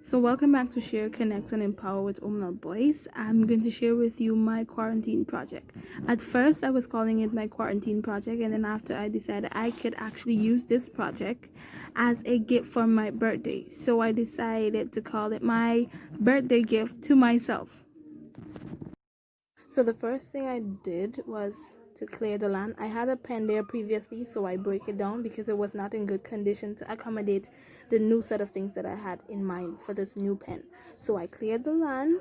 So welcome back to Share, Connect and Empower with Omnal Boys. I'm going to share with you my quarantine project. At first I was calling it my quarantine project, and then after I decided I could actually use this project as a gift for my birthday. So I decided to call it my birthday gift to myself. So the first thing I did was to clear the land. I had a pen there previously, so I broke it down because it was not in good condition to accommodate the new set of things that I had in mind for this new pen. So I cleared the land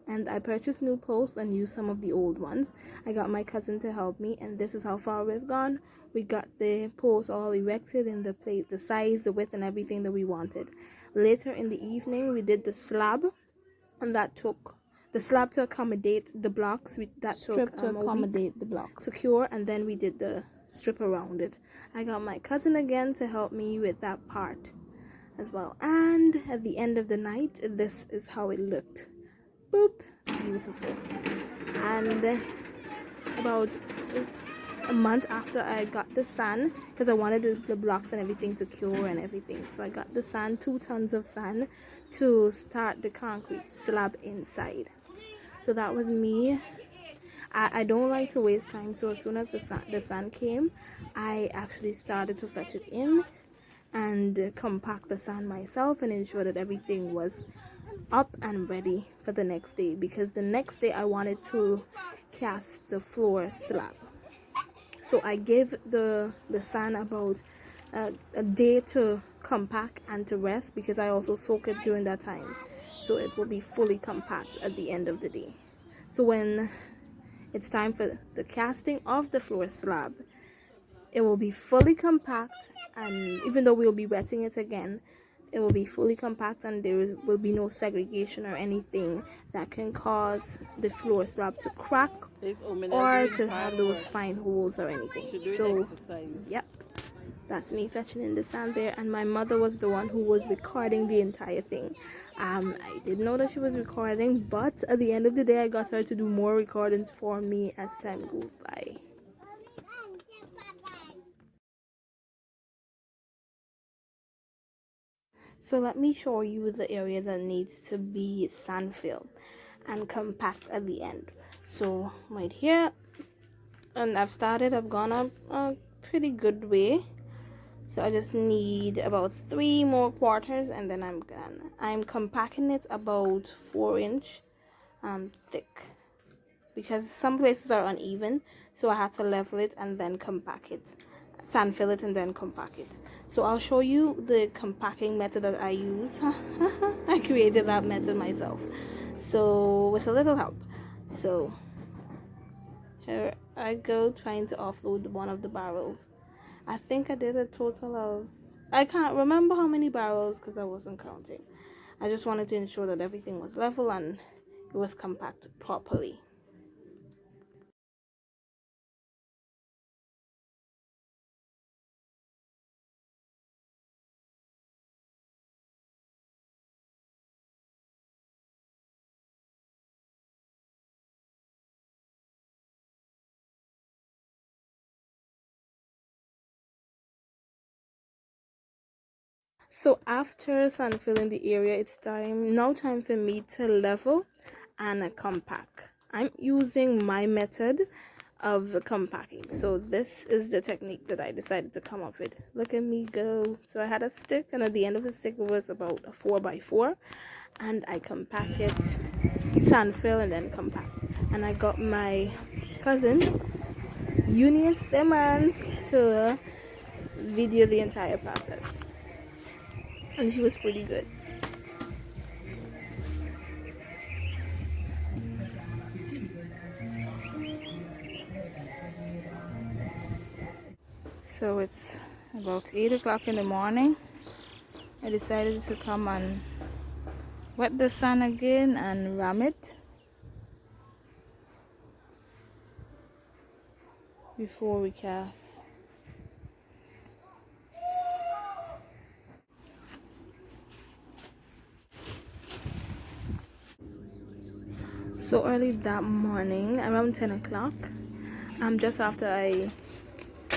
and I purchased new posts and used some of the old ones. I got my cousin to help me, and this is how far we've gone. We got the posts all erected in the place, the size, the width, and everything that we wanted. Later in the evening, we did the slab, and that took the slab to accommodate the blocks. That strip took to accommodate the blocks to cure, and then we did the strip around it. I got my cousin again to help me with that part as well. And at the end of the night, this is how it looked. Boop, beautiful. And about a month after I got the sand, because I wanted the blocks and everything to cure and everything, so I got the sand, 2 tons of sand, to start the concrete slab inside. So that was me. I don't like to waste time, so as soon as the sand came, I actually started to fetch it in and compact the sand myself and ensure that everything was up and ready for the next day, because the next day I wanted to cast the floor slab. So I gave the sand about a day to compact and to rest, because I also soak it during that time, so it will be fully compact at the end of the day. So when it's time for the casting of the floor slab, it will be fully compact, and even though we'll be wetting it again, it will be fully compact, and there will be no segregation or anything that can cause the floor slab to crack or to have those fine holes or anything. So yep, that's me fetching in the sand there, and my mother was the one who was recording the entire thing. I didn't know that she was recording, but at the end of the day I got her to do more recordings for me as time goes by. So let me show you the area that needs to be sand filled and compact at the end. So right here, and I've gone up a pretty good way. So I just need about 3 more quarters, and then I'm done. I'm compacting it about 4-inch thick, because some places are uneven, so I had to level it and then compact it, sand fill it and then compact it. So I'll show you the compacting method that I use. I created that method myself, so with a little help. So here I go, trying to offload one of the barrels. I think I did a total of, I can't remember how many barrels because I wasn't counting. I just wanted to ensure that everything was level and it was compacted properly. So after sand filling the area, it's time for me to level and compact. I'm using my method of compacting. So this is the technique that I decided to come up with. Look at me go. So I had a stick, and at the end of the stick was about a 4x4, and I compact it, sand fill, and then compact. And I got my cousin Eunice Simmons to video the entire process, and she was pretty good. So it's about 8 o'clock in the morning. I decided to come and wet the sand again and ram it before we cast. So early that morning, around 10 o'clock, just after I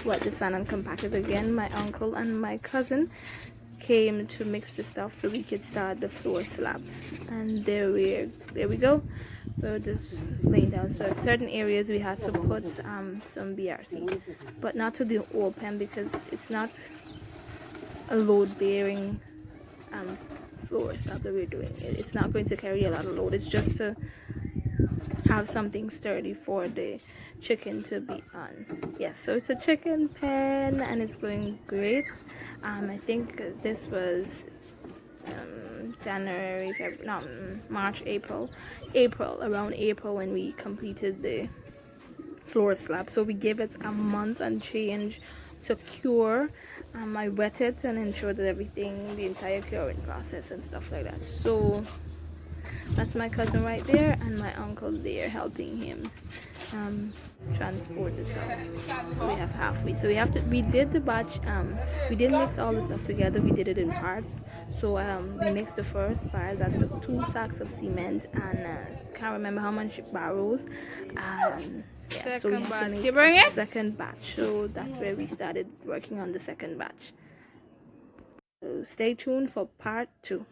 wet the sand and compacted again, my uncle and my cousin came to mix the stuff so we could start the floor slab. And there we go. We're just laying down. So at certain areas we had to put some BRC, but not to the whole pen because it's not a load bearing floor slab that we're doing. It's not going to carry a lot of load. It's just to have something sturdy for the chicken to be on. Yes, so it's a chicken pen and it's going great. I think this was January, February, no, March, April, around April when we completed the floor slab. So we gave it a month and change to cure. I wet it and ensured that everything, the entire curing process and stuff like that. So that's my cousin right there and my uncle there helping him transport the stuff. So we have halfway. So we did the batch, we didn't mix all the stuff together, we did it in parts. So we mixed the first part, that took 2 sacks of cement and can't remember how much barrels. Yeah, so we have to make a second batch. So that's where we started working on the second batch. So stay tuned for part 2.